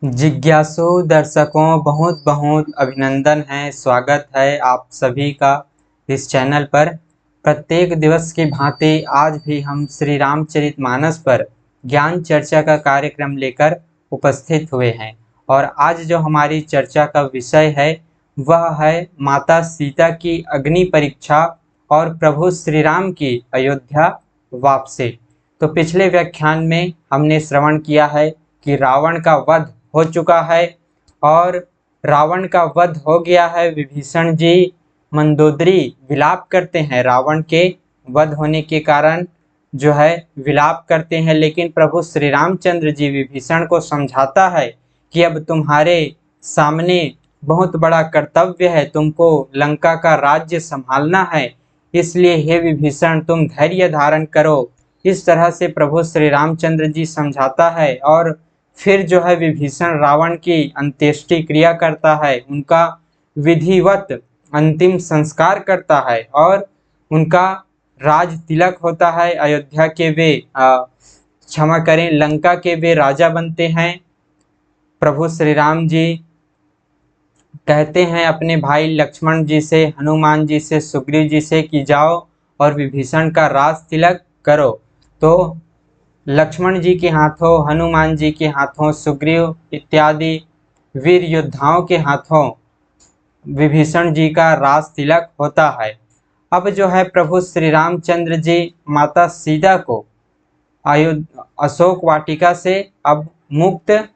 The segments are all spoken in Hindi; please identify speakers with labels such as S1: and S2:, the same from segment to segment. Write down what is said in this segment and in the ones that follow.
S1: जिज्ञासु दर्शकों बहुत बहुत अभिनंदन है, स्वागत है आप सभी का इस चैनल पर। प्रत्येक दिवस की भांति आज भी हम श्री रामचरितमानस पर ज्ञान चर्चा का कार्यक्रम लेकर उपस्थित हुए हैं। और आज जो हमारी चर्चा का विषय है वह है माता सीता की अग्नि परीक्षा और प्रभु श्री राम की अयोध्या वापसी। तो पिछले व्याख्यान में हमने श्रवण किया है कि रावण का वध हो चुका है और रावण का वध हो गया है। विभीषण जी मंदोदरी विलाप करते हैं, रावण के वध होने के कारण जो है विलाप करते हैं, लेकिन प्रभु श्री रामचंद्र जी विभीषण को समझाता है कि अब तुम्हारे सामने बहुत बड़ा कर्तव्य है, तुमको लंका का राज्य संभालना है, इसलिए हे विभीषण तुम धैर्य धारण करो। इस तरह से प्रभु श्री रामचंद्र जी समझाता है और फिर जो है विभीषण रावण की अंत्येष्टि क्रिया करता है, उनका विधिवत अंतिम संस्कार करता है और उनका राज तिलक होता है। अयोध्या के वे क्षमा करें, लंका के वे राजा बनते हैं। प्रभु श्री राम जी कहते हैं अपने भाई लक्ष्मण जी से, हनुमान जी से, सुग्रीव जी से कि जाओ और विभीषण का राज तिलक करो। तो लक्ष्मण जी के हाथों, हनुमान जी के हाथों, सुग्रीव इत्यादि वीर योद्धाओं के हाथों विभीषण जी का राज तिलक होता है। अब जो है प्रभु श्री रामचंद्र जी माता सीता को अशोक वाटिका से अब मुक्त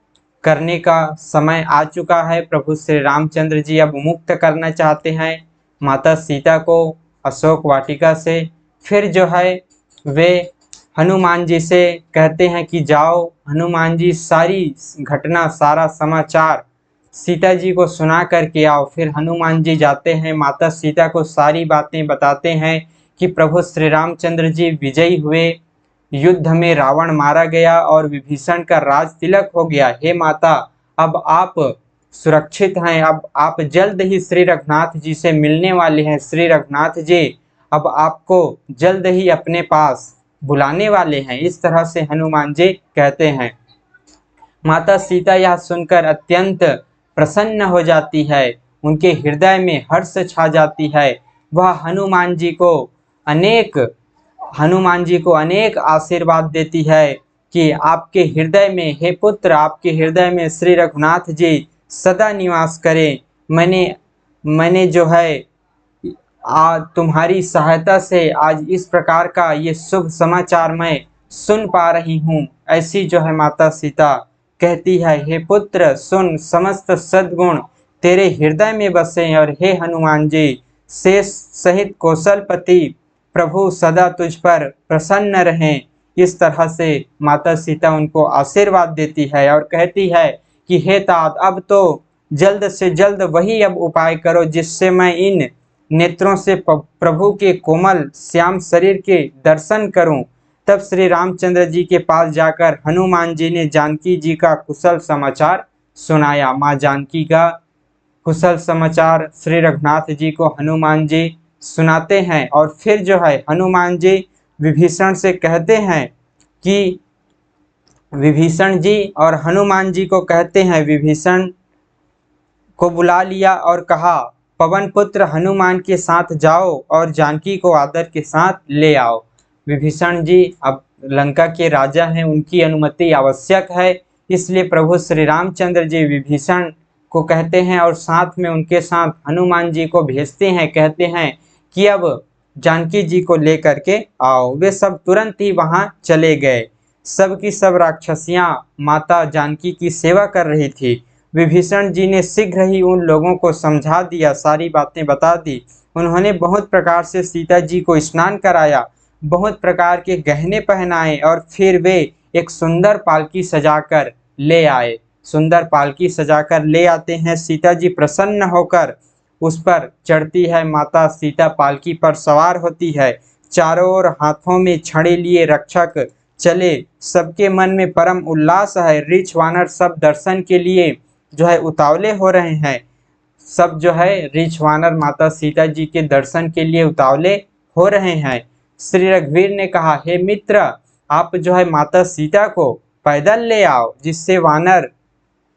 S1: करने का समय आ चुका है। प्रभु श्री रामचंद्र जी अब मुक्त करना चाहते हैं माता सीता को अशोक वाटिका से। फिर जो है वे हनुमान जी से कहते हैं कि जाओ। हनुमान जी सारी घटना, सारा समाचार सीता जी को सुना करके आओ। फिर हनुमान जी जाते हैं, माता सीता को सारी बातें बताते हैं कि प्रभु श्री रामचंद्र जी विजयी हुए, युद्ध में रावण मारा गया और विभीषण का राज तिलक हो गया। हे माता, अब आप सुरक्षित हैं, अब आप जल्द ही श्री रघुनाथ जी से मिलने वाले हैं। श्री रघुनाथ जी अब आपको जल्द ही अपने पास बुलाने वाले हैं। इस तरह से हनुमान जी कहते हैं। माता सीता यह सुनकर अत्यंत प्रसन्न हो जाती है, उनके हृदय में हर्ष छा जाती है। वह हनुमान जी को अनेक आशीर्वाद देती है कि आपके हृदय में, हे पुत्र, आपके हृदय में श्री रघुनाथ जी सदा निवास करें। मैंने जो है तुम्हारी सहायता से आज इस प्रकार का ये शुभ समाचार मैं सुन पा रही हूँ। ऐसी जो है माता सीता कहती है, हे पुत्र सुन, समस्त सद्गुण तेरे हृदय में बसे और हे हनुमान जी, शेष सहित कौशलपति प्रभु सदा तुझ पर प्रसन्न रहें। इस तरह से माता सीता उनको आशीर्वाद देती है और कहती है कि हे तात, अब तो जल्द से जल्द वही अब उपाय करो जिससे मैं इन नेत्रों से प्रभु के कोमल श्याम शरीर के दर्शन करूं। तब श्री रामचंद्र जी के पास जाकर हनुमान जी ने जानकी जी का कुशल समाचार सुनाया। माँ जानकी का कुशल समाचार श्री रघुनाथ जी को हनुमान जी सुनाते हैं और फिर जो है हनुमान जी विभीषण से कहते हैं कि विभीषण जी और हनुमान जी को कहते हैं, विभीषण को बुला लिया और कहा, पवन पुत्र हनुमान के साथ जाओ और जानकी को आदर के साथ ले आओ। विभीषण जी अब लंका के राजा हैं, उनकी अनुमति आवश्यक है, इसलिए प्रभु श्री रामचंद्र जी विभीषण को कहते हैं और साथ में उनके साथ हनुमान जी को भेजते हैं, कहते हैं कि अब जानकी जी को लेकर के आओ। वे सब तुरंत ही वहां चले गए। सब की सब राक्षसियां माता जानकी की सेवा कर रही थी। विभीषण जी ने शीघ्र ही उन लोगों को समझा दिया, सारी बातें बता दी। उन्होंने बहुत प्रकार से सीता जी को स्नान कराया, बहुत प्रकार के गहने पहनाए और फिर वे एक सुंदर पालकी सजाकर ले आए। सुंदर पालकी सजाकर ले आते हैं, सीता जी प्रसन्न होकर उस पर चढ़ती है। माता सीता पालकी पर सवार होती है, चारों ओर हाथों में छड़ी लिए रक्षक चले, सबके मन में परम उल्लास है। ऋछ वानर सब दर्शन के लिए जो है उतावले हो रहे हैं। सब जो है ऋछ वानर माता सीता जी के दर्शन के लिए उतावले हो रहे हैं। श्री रघुवीर ने कहा, हे मित्र, आप जो है माता सीता को पैदल ले आओ, जिससे वानर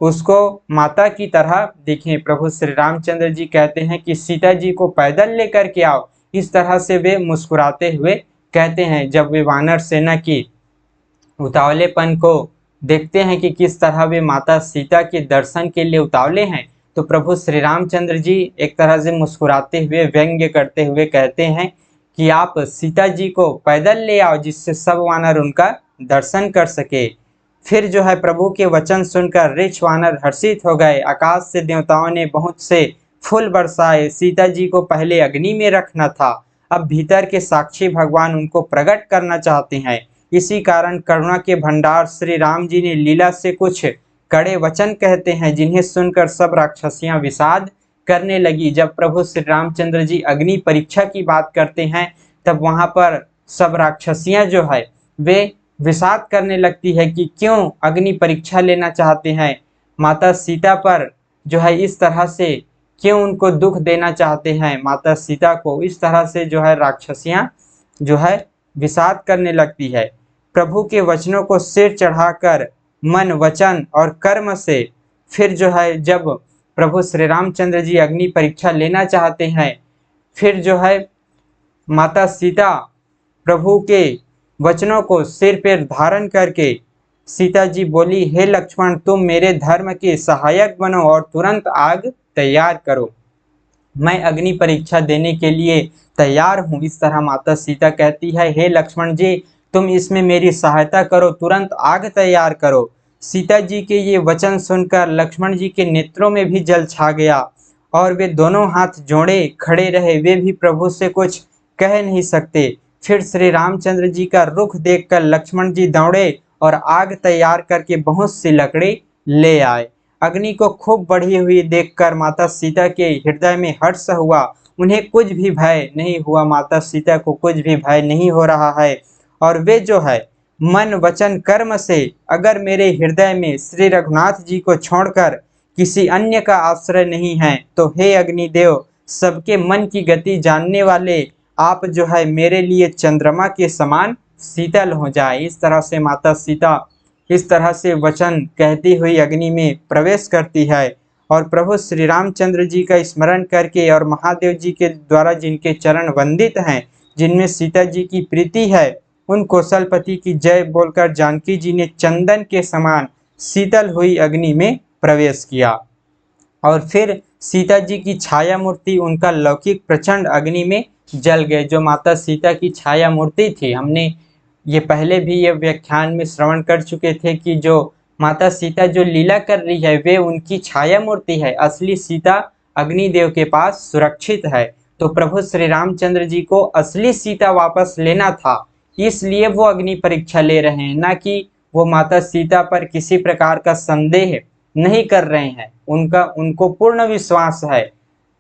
S1: उसको माता की तरह दिखें। प्रभु श्री रामचंद्र जी कहते हैं कि सीता जी को पैदल लेकर के आओ। इस तरह से वे मुस्कुराते हुए कहते हैं। जब वे वानर सेना की उतावलेपन को देखते हैं कि किस तरह वे माता सीता के दर्शन के लिए उतावले हैं, तो प्रभु श्री रामचंद्र जी एक तरह से मुस्कुराते हुए व्यंग्य करते हुए कहते हैं कि आप सीता जी को पैदल ले आओ, जिससे सब वानर उनका दर्शन कर सके। फिर जो है प्रभु के वचन सुनकर ऋक्ष वानर हर्षित हो गए। आकाश से देवताओं ने बहुत से फूल बरसाए। सीता जी को पहले अग्नि में रखना था, अब भीतर के साक्षी भगवान उनको प्रकट करना चाहते हैं। इसी कारण करुणा के भंडार श्री राम जी ने लीला से कुछ कड़े वचन कहते हैं, जिन्हें सुनकर सब राक्षसियां विषाद करने लगी। जब प्रभु श्री रामचंद्र जी अग्नि परीक्षा की बात करते हैं, तब वहां पर सब राक्षसियां जो है वे विषाद करने लगती है कि क्यों अग्नि परीक्षा लेना चाहते हैं, माता सीता पर जो है इस तरह से क्यों उनको दुख देना चाहते हैं, माता सीता को। इस तरह से जो है राक्षसियां जो है विषाद करने लगती है। प्रभु के वचनों को सिर चढ़ाकर मन, वचन और कर्म से फिर जो है जब प्रभु श्री रामचंद्र जी अग्नि परीक्षा लेना चाहते हैं, फिर जो है माता सीता प्रभु के वचनों को सिर पर धारण करके सीता जी बोली, हे लक्ष्मण, तुम मेरे धर्म के सहायक बनो और तुरंत आग तैयार करो, मैं अग्नि परीक्षा देने के लिए तैयार हूँ। इस तरह माता सीता कहती है, हे लक्ष्मण जी, तुम इसमें मेरी सहायता करो, तुरंत आग तैयार करो। सीता जी के ये वचन सुनकर लक्ष्मण जी के नेत्रों में भी जल छा गया और वे दोनों हाथ जोड़े खड़े रहे। वे भी प्रभु से कुछ कह नहीं सकते। फिर श्री रामचंद्र जी का रुख देखकर लक्ष्मण जी दौड़े और आग तैयार करके बहुत सी लकड़ी ले आए। अग्नि को खूब बढ़ी हुई देखकर माता सीता के हृदय में हर्ष हुआ। उन्हें कुछ भी भय नहीं हुआ, माता सीता को कुछ भी भय नहीं हो रहा है। और वे जो है मन, वचन, कर्म से अगर मेरे हृदय में श्री रघुनाथ जी को छोड़कर किसी अन्य का आश्रय नहीं है, तो हे अग्निदेव, सबके मन की गति जानने वाले आप जो है मेरे लिए चंद्रमा के समान शीतल हो जाए। इस तरह से माता सीता इस तरह से वचन कहती हुई अग्नि में प्रवेश करती है और प्रभु श्री रामचंद्र जी का स्मरण करके और महादेव जी के द्वारा जिनके चरण वंदित हैं, जिनमें सीता जी की प्रीति है, उन कौशलपति की जय बोलकर जानकी जी ने चंदन के समान शीतल हुई अग्नि में प्रवेश किया। और फिर सीता जी की छाया मूर्ति, उनका लौकिक प्रचंड अग्नि में जल गए। जो माता सीता की छाया मूर्ति थी, हमने ये पहले भी ये व्याख्यान में श्रवण कर चुके थे कि जो माता सीता जो लीला कर रही है वे उनकी छाया मूर्ति है। असली सीता अग्निदेव के पास सुरक्षित है। तो प्रभु श्री रामचंद्र जी को असली सीता वापस लेना था, इसलिए वो अग्नि परीक्षा ले रहे हैं, ना कि वो माता सीता पर किसी प्रकार का संदेह नहीं कर रहे हैं। उनको पूर्ण विश्वास है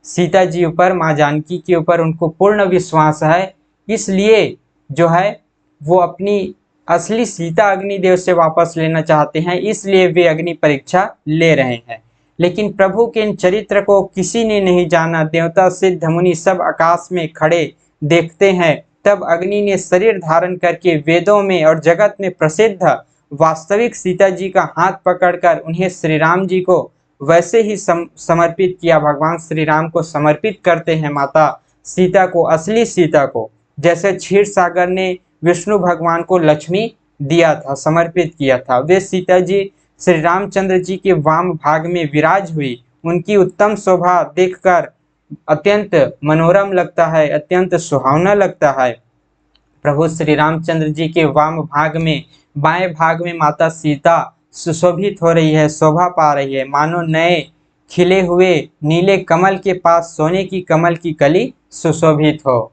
S1: सीता जी ऊपर, माँ जानकी के ऊपर उनको पूर्ण विश्वास है। इसलिए जो है वो अपनी असली सीता अग्निदेव से वापस लेना चाहते हैं, इसलिए वे अग्नि परीक्षा ले रहे हैं। लेकिन प्रभु के इन चरित्र को किसी ने नहीं जाना। देवता, सिद्ध, मुनि सब आकाश में खड़े देखते हैं। तब अग्नि ने शरीर धारण करके वेदों में और जगत में प्रसिद्ध वास्तविक सीता जी का हाथ पकड़कर उन्हें श्री राम जी को वैसे ही समर्पित किया। भगवान श्री राम को समर्पित करते हैं माता सीता को, असली सीता को, जैसे क्षीर सागर ने विष्णु भगवान को लक्ष्मी दिया था, समर्पित किया था। वे सीता जी श्री रामचंद्र जी के वाम भाग में विराज हुई। उनकी उत्तम शोभा देखकर अत्यंत मनोरम लगता है, अत्यंत सुहावना लगता है। प्रभु श्री रामचंद्र जी के वाम भाग में, बाएं भाग में माता सीता सुशोभित हो रही है, शोभा पा रही है, मानो नए खिले हुए नीले कमल के पास सोने की कमल की कली सुशोभित हो।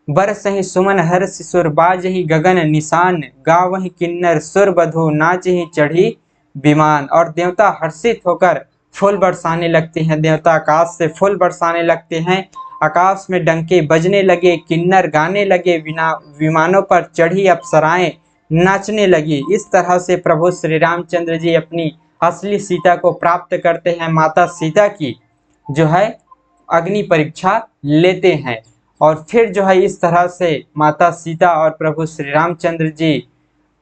S1: बरसहि सुमन हर्ष सुर, बाजहि गगन निशान, गावहि किन्नर सुर बधु, नाचहि चढ़ी विमान। और देवता हर्षित होकर फूल बरसाने लगते हैं, देवता आकाश से फूल बरसाने लगते हैं, आकाश में डंके बजने लगे, किन्नर गाने लगे, विमानों पर चढ़ी अप्सराएं नाचने लगी। इस तरह से प्रभु श्री रामचंद्र जी अपनी असली सीता को प्राप्त करते हैं, माता सीता की जो है अग्नि परीक्षा लेते हैं। और फिर जो है इस तरह से माता सीता और प्रभु श्री रामचंद्र जी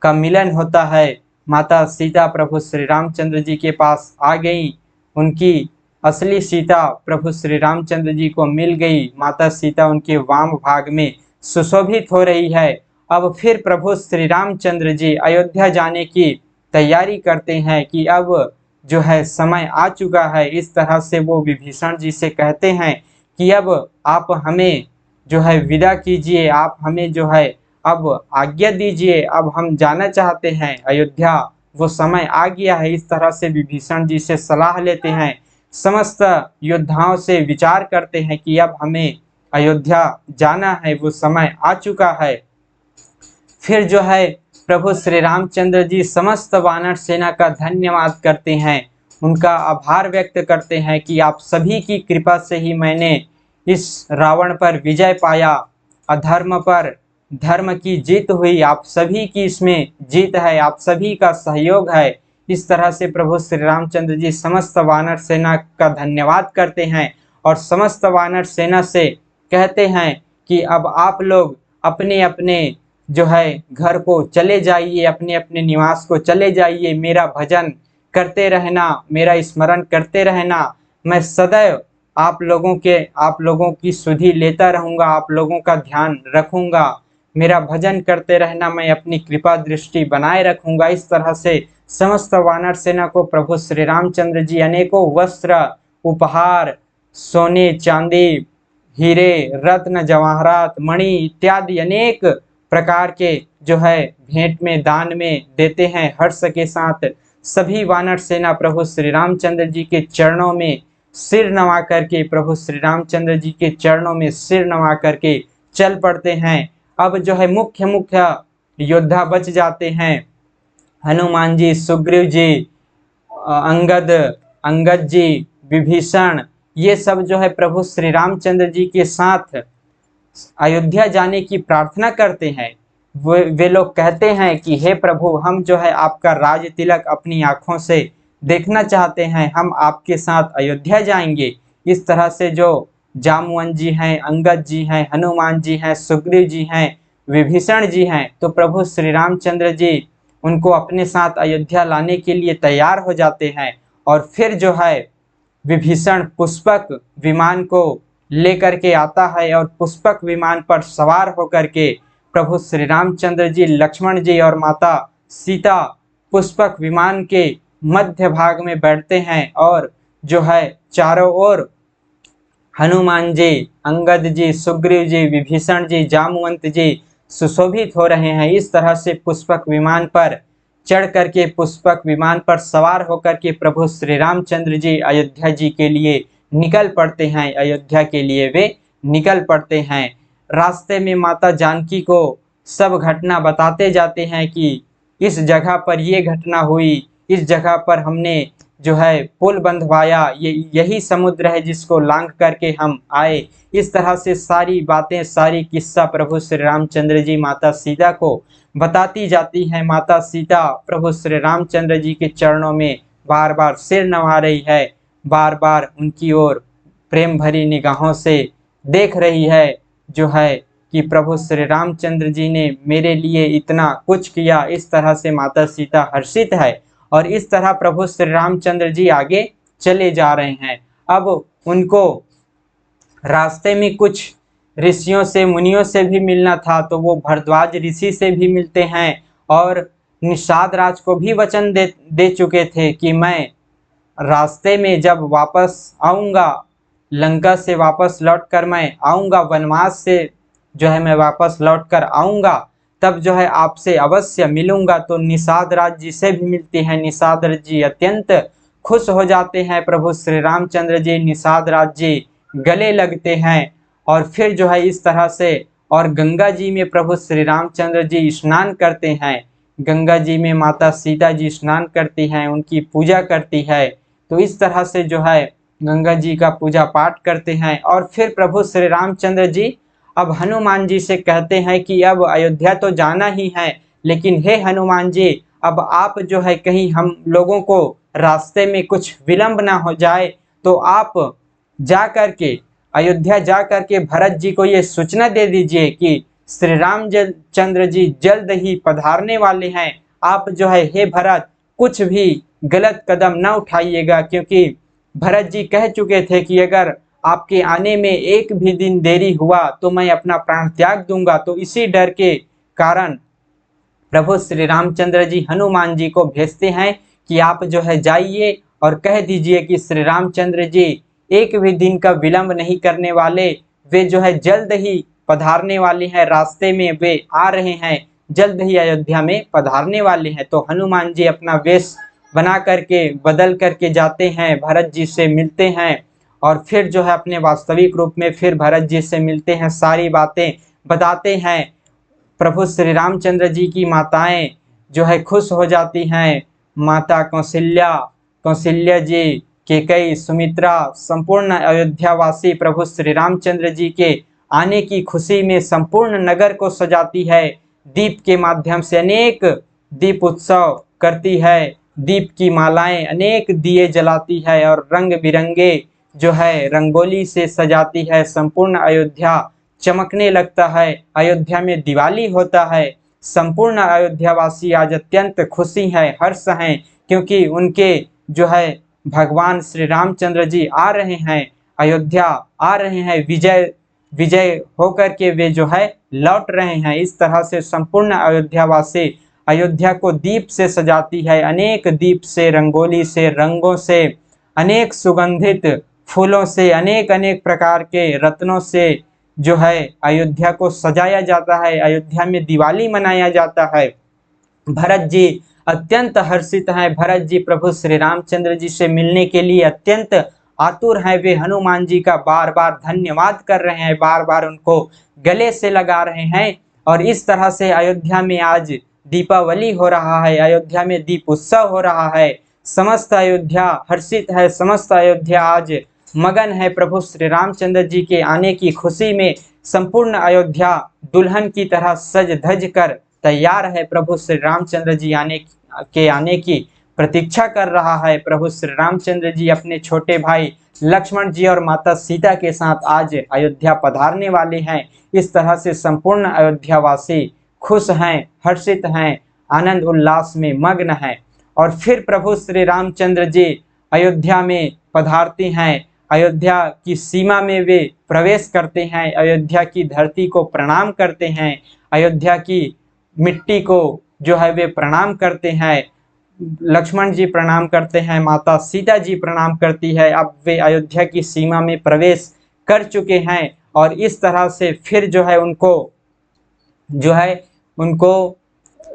S1: का मिलन होता है। माता सीता प्रभु श्री रामचंद्र जी के पास आ गई। उनकी असली सीता प्रभु श्री रामचंद्र जी को मिल गई। माता सीता उनके वाम भाग में सुशोभित हो रही है। अब फिर प्रभु श्री रामचंद्र जी अयोध्या जाने की तैयारी करते हैं कि अब जो है समय आ चुका है। इस तरह से वो विभीषण जी से कहते हैं कि अब आप हमें जो है विदा कीजिए, आप हमें जो है अब आज्ञा दीजिए, अब हम जाना चाहते हैं अयोध्या, वो समय आ गया है। इस तरह से विभीषण जी से सलाह लेते हैं, समस्त योद्धाओं से विचार करते हैं कि अब हमें अयोध्या जाना है, वो समय आ चुका है। फिर जो है प्रभु श्री रामचंद्र जी समस्त वानर सेना का धन्यवाद करते हैं, उनका आभार व्यक्त करते हैं कि आप सभी की कृपा से ही मैंने इस रावण पर विजय पाया, अधर्म पर धर्म की जीत हुई, आप सभी की इसमें जीत है, आप सभी का सहयोग है। इस तरह से प्रभु श्री रामचंद्र जी समस्त वानर सेना का धन्यवाद करते हैं और समस्त वानर सेना से कहते हैं कि अब आप लोग अपने अपने जो है घर को चले जाइए, अपने अपने निवास को चले जाइए, मेरा भजन करते रहना, मेरा स्मरण करते रहना। मैं सदैव आप लोगों की सुधि लेता रहूँगा, आप लोगों का ध्यान रखूँगा, मेरा भजन करते रहना, मैं अपनी कृपा दृष्टि बनाए रखूँगा। इस तरह से समस्त वानर सेना को प्रभु श्री रामचंद्र जी अनेकों वस्त्र, उपहार, सोने चांदी, हीरे, रत्न, जवाहरात, मणि इत्यादि अनेक प्रकार के जो है भेंट में, दान में देते हैं। हर्ष के साथ सभी वानर सेना प्रभु श्री रामचंद्र जी के चरणों में सिर नवा करके, प्रभु श्री रामचंद्र जी के चरणों में सिर नवा करके चल पड़ते हैं। अब जो है मुख्य योद्धा बच जाते हैं, हनुमान जी, सुग्रीव जी, अंगद जी, विभीषण, ये सब जो है प्रभु श्री रामचंद्र जी के साथ अयोध्या जाने की प्रार्थना करते हैं। वे लोग कहते हैं कि हे प्रभु, हम जो है आपका राज तिलक अपनी आँखों से देखना चाहते हैं, हम आपके साथ अयोध्या जाएंगे। इस तरह से जो जामवंत जी हैं, अंगद जी हैं, हनुमान जी हैं, सुग्रीव जी हैं, विभीषण जी हैं, तो प्रभु श्री रामचंद्र जी उनको अपने साथ अयोध्या लाने के लिए तैयार हो जाते हैं। और फिर जो है विभीषण पुष्पक विमान को लेकर के आता है और पुष्पक विमान पर सवार होकर के प्रभु श्री रामचंद्र जी, लक्ष्मण जी और माता सीता पुष्पक विमान के मध्य भाग में बैठते हैं और जो है चारों ओर हनुमान जी, अंगद जी, सुग्रीव जी, विभीषण जी, जामवंत जी सुशोभित हो रहे हैं। इस तरह से पुष्पक विमान पर चढ़ करके, पुष्पक विमान पर सवार होकर के प्रभु श्री रामचंद्र जी अयोध्या जी के लिए निकल पड़ते हैं, अयोध्या के लिए वे निकल पड़ते हैं। रास्ते में माता जानकी को सब घटना बताते जाते हैं कि इस जगह पर ये घटना हुई, इस जगह पर हमने जो है पुल बंधवाया, यही समुद्र है जिसको लांघ करके हम आए। इस तरह से सारी बातें, सारी किस्सा प्रभु श्री रामचंद्र जी माता सीता को बताती जाती हैं। माता सीता प्रभु श्री रामचंद्र जी के चरणों में बार बार सिर नवा रही है, बार बार उनकी ओर प्रेम भरी निगाहों से देख रही है, जो है कि प्रभु श्री रामचंद्र जी ने मेरे लिए इतना कुछ किया। इस तरह से माता सीता हर्षित है और इस तरह प्रभु श्री रामचंद्र जी आगे चले जा रहे हैं। अब उनको रास्ते में कुछ ऋषियों से, मुनियों से भी मिलना था, तो वो भरद्वाज ऋषि से भी मिलते हैं और निषाद राज को भी वचन दे चुके थे कि मैं रास्ते में जब वापस आऊँगा, लंका से वापस लौटकर मैं आऊँगा, वनवास से जो है मैं वापस लौटकर आऊँगा, तब जो है आपसे अवश्य मिलूंगा। तो निषाद राज जी से भी मिलती हैं। निषाद राज जी अत्यंत खुश हो जाते हैं, प्रभु श्री रामचंद्र जी निषाद राज जी गले लगते हैं और फिर जो है इस तरह से, और गंगा जी में प्रभु श्री रामचंद्र जी स्नान करते हैं। गंगा जी में माता सीता जी स्नान करती हैं, उनकी पूजा करती है। तो इस तरह से जो है गंगा जी का पूजा पाठ करते हैं और फिर प्रभु श्री रामचंद्र जी अब हनुमान जी से कहते हैं कि अब अयोध्या तो जाना ही है, लेकिन हे हनुमान जी, अब आप जो है कहीं हम लोगों को रास्ते में कुछ विलंब ना हो जाए, तो आप जा कर के अयोध्या जा कर के भरत जी को ये सूचना दे दीजिए कि श्री रामचंद्र जी जल्द ही पधारने वाले हैं, आप जो है हे भरत कुछ भी गलत कदम न उठाइएगा, क्योंकि भरत जी कह चुके थे कि अगर आपके आने में एक भी दिन देरी हुआ तो मैं अपना प्राण त्याग दूंगा। तो इसी डर के कारण प्रभु श्री रामचंद्र जी हनुमान जी को भेजते हैं कि आप जो है जाइए और कह दीजिए कि श्री रामचंद्र जी एक भी दिन का विलंब नहीं करने वाले, वे जो है जल्द ही पधारने वाले हैं, रास्ते में वे आ रहे हैं, जल्द ही अयोध्या में पधारने वाले हैं। तो हनुमान जी अपना वेश बना करके बदल करके जाते हैं, भरत जी से मिलते हैं और फिर जो है अपने वास्तविक रूप में फिर भरत जी से मिलते हैं, सारी बातें बताते हैं। प्रभु श्री रामचंद्र जी की माताएं जो है खुश हो जाती हैं, माता कौशल्या, कौशल्या जी, कैकेयी, सुमित्रा, संपूर्ण अयोध्यावासी प्रभु श्री रामचंद्र जी के आने की खुशी में संपूर्ण नगर को सजाती है, दीप के माध्यम से अनेक दीप उत्सव करती है, दीप की मालाएं अनेक दिए जलाती है और रंग बिरंगे जो है रंगोली से सजाती है, संपूर्ण अयोध्या चमकने लगता है, अयोध्या में दिवाली होता है। संपूर्ण अयोध्यावासी आज अत्यंत खुशी है, हर्ष हैं, क्योंकि उनके जो है भगवान श्री रामचंद्र जी आ रहे हैं, अयोध्या आ रहे हैं, विजय विजय होकर के वे जो है लौट रहे हैं। इस तरह से संपूर्ण अयोध्यावासी अयोध्या को दीप से सजाती है, अनेक दीप से, रंगोली से, रंगों से, अनेक सुगंधित फूलों से, अनेक अनेक प्रकार के रत्नों से जो है अयोध्या को सजाया जाता है, अयोध्या में दिवाली मनाया जाता है। भरत जी अत्यंत हर्षित हैं, भरत जी प्रभु श्री रामचंद्र जी से मिलने के लिए अत्यंत आतुर हैं, वे हनुमान जी का बार बार धन्यवाद कर रहे हैं, बार बार उनको गले से लगा रहे हैं। और इस तरह से अयोध्या में आज दीपावली हो रहा है, अयोध्या में दीप उत्सव हो रहा है, समस्त अयोध्या हर्षित है, समस्त अयोध्या आज मगन है प्रभु श्री रामचंद्र जी के आने की खुशी में। संपूर्ण अयोध्या दुल्हन की तरह सज धज कर तैयार है, प्रभु श्री रामचंद्र जी आने की प्रतीक्षा कर रहा है। प्रभु श्री रामचंद्र जी अपने छोटे भाई लक्ष्मण जी और माता सीता के साथ आज अयोध्या पधारने वाले हैं। इस तरह से संपूर्ण अयोध्यावासी खुश हैं, हर्षित हैं, आनंद उल्लास में मग्न हैं। और फिर प्रभु श्री रामचंद्र जी अयोध्या में पधारते हैं, अयोध्या की सीमा में वे प्रवेश करते हैं, अयोध्या की धरती को प्रणाम करते हैं, अयोध्या की मिट्टी को जो है वे प्रणाम करते हैं, लक्ष्मण जी प्रणाम करते हैं, माता सीता जी प्रणाम करती है। अब वे अयोध्या की सीमा में प्रवेश कर चुके हैं और इस तरह से फिर जो है उनको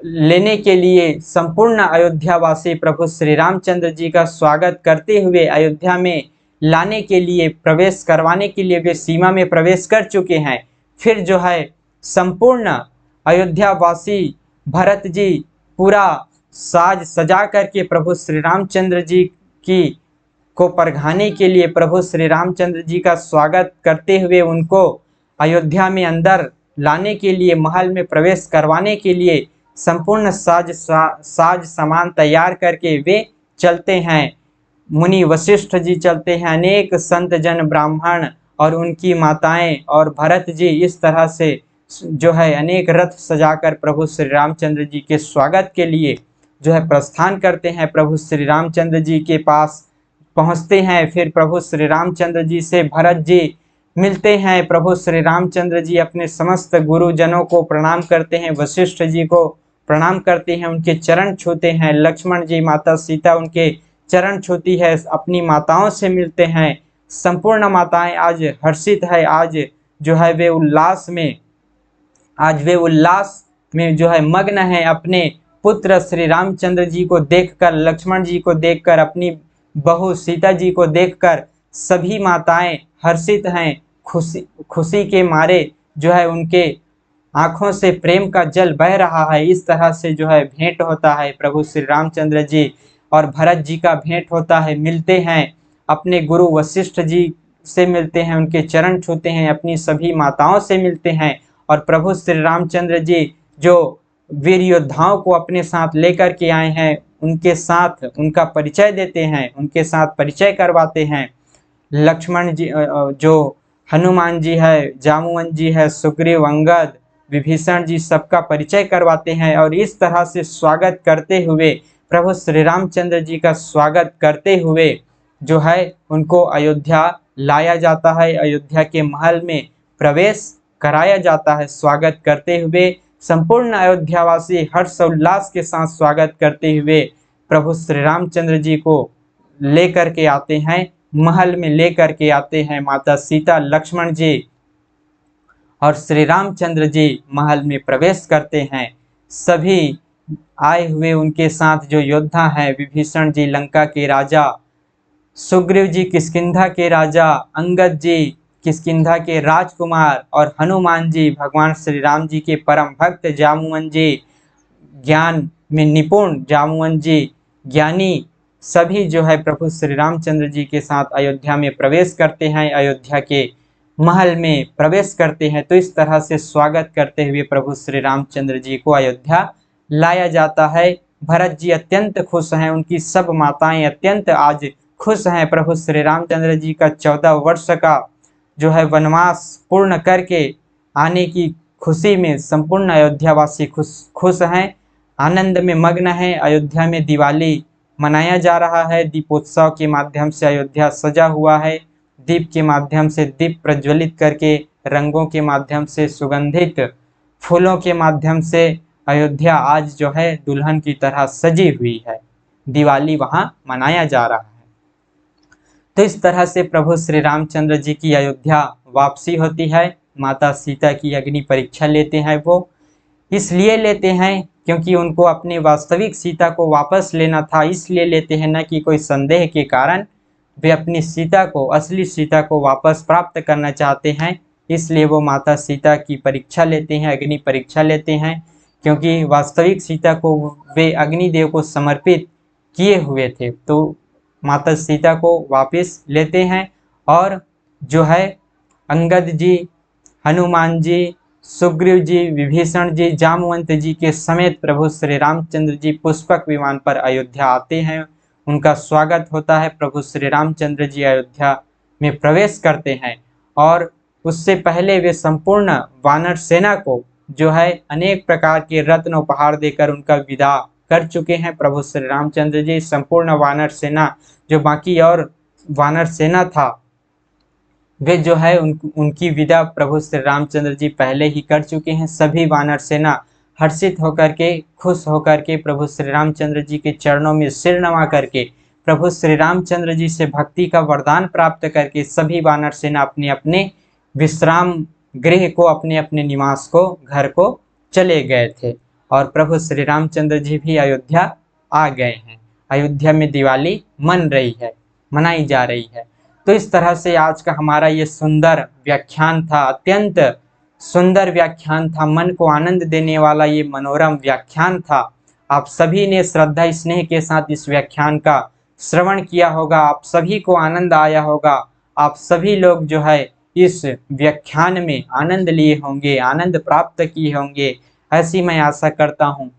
S1: लेने के लिए संपूर्ण अयोध्यावासी प्रभु श्री रामचंद्र जी का स्वागत करते हुए अयोध्या में लाने के लिए, प्रवेश करवाने के लिए वे सीमा में प्रवेश कर चुके हैं। फिर जो है संपूर्ण अयोध्यावासी भरत जी पूरा साज सजा करके प्रभु श्री रामचंद्र जी को परघाने के लिए, प्रभु श्री रामचंद्र जी का स्वागत करते हुए उनको अयोध्या में अंदर लाने के लिए, महल में प्रवेश करवाने के लिए संपूर्ण साज सामान तैयार करके वे चलते हैं। मुनि वशिष्ठ जी चलते हैं, अनेक संत जन ब्राह्मण और उनकी माताएं और भरत जी इस तरह से जो है अनेक रथ सजाकर प्रभु श्री रामचंद्र जी के स्वागत के लिए जो है प्रस्थान करते हैं, प्रभु श्री रामचंद्र जी के पास पहुंचते हैं। फिर प्रभु श्री रामचंद्र जी से भरत जी मिलते हैं, प्रभु श्री रामचंद्र जी अपने समस्त गुरुजनों को प्रणाम करते हैं, वशिष्ठ जी को प्रणाम करते हैं, उनके चरण छूते हैं, लक्ष्मण जी, माता सीता उनके चरण छूती है, अपनी माताओं से मिलते हैं। संपूर्ण माताएं आज हर्षित है, आज जो है वे उल्लास में जो है मग्न है, अपने पुत्र श्री रामचंद्र जी को देखकर, लक्ष्मण जी को देखकर, अपनी बहू सीता जी को देखकर सभी माताएं हर्षित हैं, खुशी के मारे जो है उनके आंखों से प्रेम का जल बह रहा है। इस तरह से जो है भेंट होता है, प्रभु श्री रामचंद्र जी और भरत जी का भेंट होता है, मिलते हैं, अपने गुरु वशिष्ठ जी से मिलते हैं, उनके चरण छूते हैं, अपनी सभी माताओं से मिलते हैं और प्रभु श्री रामचंद्र जी जो वीर योद्धाओं को अपने साथ लेकर के आए हैं उनके साथ उनका परिचय देते हैं, उनके साथ परिचय करवाते हैं। लक्ष्मण जी जो हनुमान जी है, जामुवन जी है, सुग्रीव, अंगद विभीषण जी सबका परिचय करवाते हैं और इस तरह से स्वागत करते हुए, प्रभु श्री रामचंद्र जी का स्वागत करते हुए जो है उनको अयोध्या लाया जाता है, अयोध्या के महल में प्रवेश कराया जाता है। स्वागत करते हुए संपूर्ण अयोध्यावासी हर्ष उल्लास के साथ स्वागत करते हुए प्रभु श्री रामचंद्र जी को लेकर के आते हैं, महल में लेकर के आते हैं। माता सीता, लक्ष्मण जी और श्री रामचंद्र जी महल में प्रवेश करते हैं। सभी आए हुए उनके साथ जो योद्धा हैं, विभीषण जी लंका के राजा, सुग्रीव जी किष्किंधा के राजा, अंगद जी किष्किंधा के राजकुमार और हनुमान जी भगवान श्री राम जी के परम भक्त, जामुवन जी ज्ञान में निपुण, जामुवन जी ज्ञानी, सभी जो है प्रभु श्री रामचंद्र जी के साथ अयोध्या में प्रवेश करते हैं, अयोध्या के महल में प्रवेश करते हैं। तो इस तरह से स्वागत करते हुए प्रभु श्री रामचंद्र जी को अयोध्या लाया जाता है। भरत जी अत्यंत खुश हैं, उनकी सब माताएं अत्यंत आज खुश हैं। प्रभु श्री रामचंद्र जी का 14 वर्ष का जो है वनवास पूर्ण करके आने की खुशी में संपूर्ण अयोध्यावासी खुश हैं, आनंद में मग्न हैं। अयोध्या में दिवाली मनाया जा रहा है, दीपोत्सव के माध्यम से अयोध्या सजा हुआ है। दीप के माध्यम से दीप प्रज्वलित करके, रंगों के माध्यम से, सुगंधित फूलों के माध्यम से अयोध्या आज जो है दुल्हन की तरह सजी हुई है। दिवाली वहाँ मनाया जा रहा है। तो इस तरह से प्रभु श्री रामचंद्र जी की अयोध्या वापसी होती है। माता सीता की अग्नि परीक्षा लेते हैं। वो इसलिए लेते हैं क्योंकि उनको अपनी वास्तविक सीता को वापस लेना था, इसलिए लेते हैं, न कि कोई संदेह के कारण। वे अपनी सीता को, असली सीता को वापस प्राप्त करना चाहते हैं, इसलिए वो माता सीता की परीक्षा लेते हैं, अग्नि परीक्षा लेते हैं। क्योंकि वास्तविक सीता को वे अग्निदेव को समर्पित किए हुए थे, तो माता सीता को वापस लेते हैं। और जो है अंगद जी, हनुमान जी, सुग्रीव जी, विभीषण जी, जामवंत जी के समेत प्रभु श्री रामचंद्र जी पुष्पक विमान पर अयोध्या आते हैं। उनका स्वागत होता है। प्रभु श्री रामचंद्र जी अयोध्या में प्रवेश करते हैं और उससे पहले वे संपूर्ण वानर सेना को जो है अनेक प्रकार के रत्न उपहार देकर उनका विदा कर चुके हैं। प्रभु श्री रामचंद्र जी संपूर्ण वानर सेना, जो बाकी और वानर सेना था, वे जो है उनकी विदा प्रभु श्री रामचंद्र जी पहले ही कर चुके हैं। सभी वानर सेना हर्षित होकर के, खुश होकर के प्रभु श्री रामचंद्र जी के चरणों में सिर नवा करके, प्रभु श्री रामचंद्र जी से भक्ति का वरदान प्राप्त करके सभी वानर सेना अपने अपने विश्राम गृह को, अपने अपने निवास को, घर को चले गए थे। और प्रभु श्री रामचंद्र जी भी अयोध्या आ गए हैं। अयोध्या में दिवाली मनाई जा रही है। तो इस तरह से आज का हमारा ये सुंदर व्याख्यान था, अत्यंत सुंदर व्याख्यान था, मन को आनंद देने वाला ये मनोरम व्याख्यान था। आप सभी ने श्रद्धा स्नेह के साथ इस व्याख्यान का श्रवण किया होगा, आप सभी को आनंद आया होगा, आप सभी लोग जो है इस व्याख्यान में आनंद लिए होंगे, आनंद प्राप्त किए होंगे, ऐसी मैं आशा करता हूँ।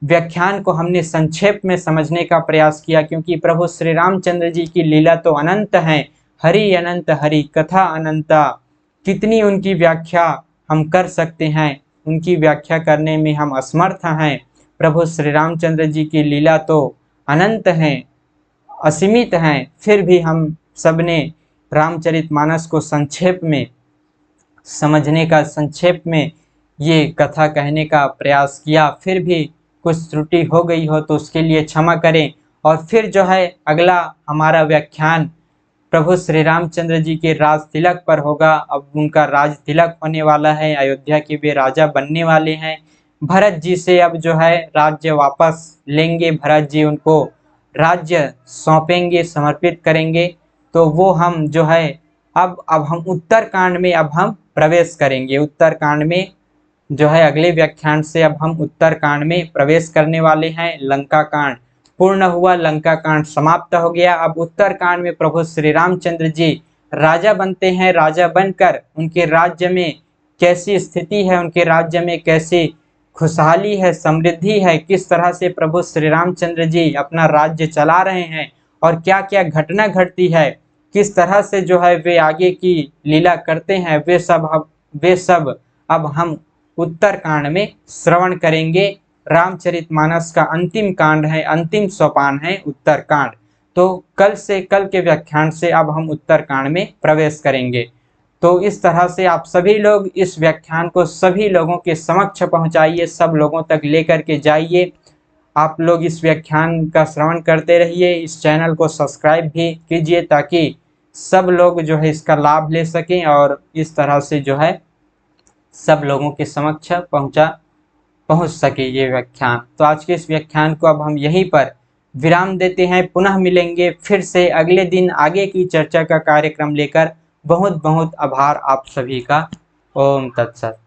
S1: व्याख्यान को हमने संक्षेप में समझने का प्रयास किया, क्योंकि प्रभु श्री रामचंद्र जी की लीला तो अनंत है, हरि अनंत हरि कथा अनंता। कितनी उनकी व्याख्या हम कर सकते हैं, उनकी व्याख्या करने में हम असमर्थ हैं। प्रभु श्री रामचंद्र जी की लीला तो अनंत हैं, असीमित हैं, फिर भी हम सब ने रामचरितमानस को संक्षेप में समझने का, संक्षेप में ये कथा कहने का प्रयास किया। फिर भी कुछ त्रुटि हो गई हो तो उसके लिए क्षमा करें। और फिर जो है अगला हमारा व्याख्यान प्रभु श्री रामचंद्र जी के राज तिलक पर होगा। अब उनका राज तिलक होने वाला है, अयोध्या के वे राजा बनने वाले हैं। भरत जी से अब जो है राज्य वापस लेंगे, भरत जी उनको राज्य सौंपेंगे, समर्पित करेंगे। तो वो हम जो है अब हम उत्तरकांड में अब हम प्रवेश करेंगे। उत्तरकांड में जो है अगले व्याख्यान से अब हम उत्तरकांड में प्रवेश करने वाले हैं। लंका कांड पूर्ण हुआ, लंका कांड समाप्त हो गया। अब उत्तरकांड में प्रभु श्री रामचंद्र जी राजा बनते हैं। राजा बनकर उनके राज्य में कैसी स्थिति है, उनके राज्य में कैसी खुशहाली है, समृद्धि है, किस तरह से प्रभु श्री रामचंद्र जी अपना राज्य चला रहे हैं और क्या क्या घटना घटती है, किस तरह से जो है वे आगे की लीला करते हैं, वे सब अब हम उत्तरकांड में श्रवण करेंगे। रामचरितमानस का अंतिम कांड है, अंतिम सोपान है उत्तरकांड। तो कल के व्याख्यान से अब हम उत्तरकांड में प्रवेश करेंगे। तो इस तरह से आप सभी लोग इस व्याख्यान को सभी लोगों के समक्ष पहुंचाइए, सब लोगों तक लेकर के जाइए। आप लोग इस व्याख्यान का श्रवण करते रहिए, इस चैनल को सब्सक्राइब भी कीजिए ताकि सब लोग जो है इसका लाभ ले सकें और इस तरह से जो है सब लोगों के समक्ष पहुंच सके ये व्याख्यान। तो आज के इस व्याख्यान को अब हम यहीं पर विराम देते हैं। पुनः मिलेंगे फिर से अगले दिन आगे की चर्चा का कार्यक्रम लेकर। बहुत बहुत आभार आप सभी का। ओम तत्सत।